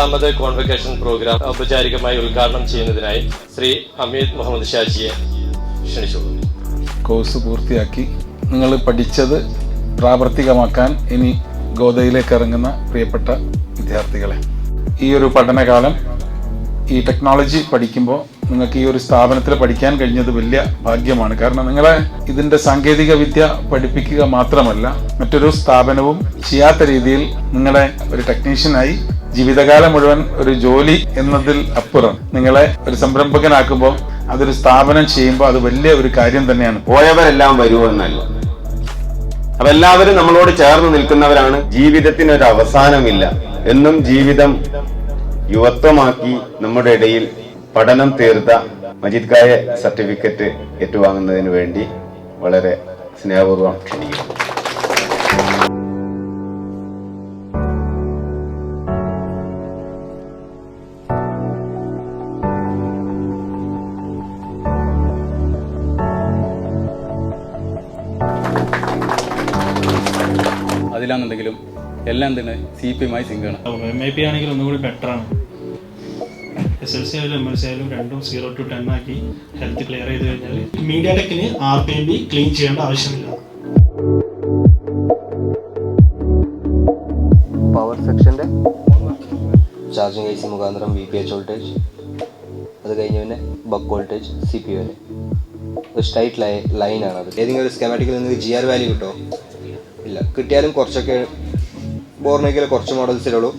രണ്ടാമത് convocation programme ഔപചാരികമായി ഉദ്ഘാടനം ചെയ്യുന്നതിനായി ശ്രീ അമീദ് മുഹമ്മദ് ഷാജിയെ ക്ഷണിച്ചുകൊള്ളുന്നു. കോഴ്സ് പൂർത്തിയാക്കി നിങ്ങൾ പഠിച്ചത് പ്രാവർത്തികമാക്കാൻ ഇനി ഗോദയിലേക്ക് ഇറങ്ങുന്ന പ്രിയപ്പെട്ട വിദ്യാർത്ഥികളെ, ഈ ഒരു പഠനകാലം ഈ ടെക്നോളജി പഠിക്കുമ്പോൾ നിങ്ങൾക്ക് ഈ ഒരു സ്ഥാപനത്തിൽ പഠിക്കാൻ കഴിഞ്ഞത് വലിയ ഭാഗ്യമാണ്. കാരണം നിങ്ങളെ ഇതിൻ്റെ സാങ്കേതിക വിദ്യ പഠിപ്പിക്കുക മാത്രമല്ല, മറ്റൊരു സ്ഥാപനവും ചെയ്യാത്ത രീതിയിൽ നിങ്ങളെ ഒരു ടെക്നീഷ്യനായി ജീവിതകാലം മുഴുവൻ ഒരു ജോലി എന്നതിൽ അപ്പുറം നിങ്ങളെ ഒരു സംരംഭകനാക്കുമ്പോൾ അതൊരു സ്ഥാപനം ചെയ്യുമ്പോൾ അത് വലിയ ഒരു കാര്യം തന്നെയാണ്. പോയവരെല്ലാം വരുമെന്നല്ല, അപ്പൊ എല്ലാവരും നമ്മളോട് ചേർന്ന് നിൽക്കുന്നവരാണ്. ജീവിതത്തിനൊരു അവസാനമില്ല എന്നും ജീവിതം യുവത്വമാക്കി നമ്മുടെ ഇടയിൽ പഠനം തീർത്ത മജീദ് ഖായെ സർട്ടിഫിക്കറ്റ് ഏറ്റുവാങ്ങുന്നതിന് വേണ്ടി വളരെ സ്നേഹപൂർവ്വം ക്ഷണിക്കുന്നു. അതിലാണെന്നുണ്ടെങ്കിലും എല്ലാം തന്നെ CP സിങ്കാണ്. MIP ആണെങ്കിൽ ഒന്നുകൂടി ബെറ്ററാണ്. SSLC ആയാലും MSc ആയാലും രണ്ടും 0 to 10 ആക്കി ഹെൽത്ത് ക്ലിയർ ചെയ്ത് കഴിഞ്ഞാൽ മീഡിയാടെക്കിന് RPMB ക്ലീൻ ചെയ്യേണ്ട ആവശ്യമില്ല. പവർ സെക്ഷൻ്റെ ചാർജിങ് AC മുഖാന്തരം VPH വോൾട്ടേജ്, അത് കഴിഞ്ഞ് പിന്നെ ബക്ക് വോൾട്ടേജ് CPU വരെ ഒരു സ്ട്രൈറ്റ് ലൈനാണ്. അത് ഏതെങ്കിലും ഒരു സ്കെമാറ്റിക്കിൽ നിങ്ങൾക്ക് GR വാല്യൂ കിട്ടുമോ? ഇല്ല. കിട്ടിയാലും കുറച്ചൊക്കെ ബോർണേക്കിൽ കുറച്ച് മോഡൽസിലുള്ളൂ.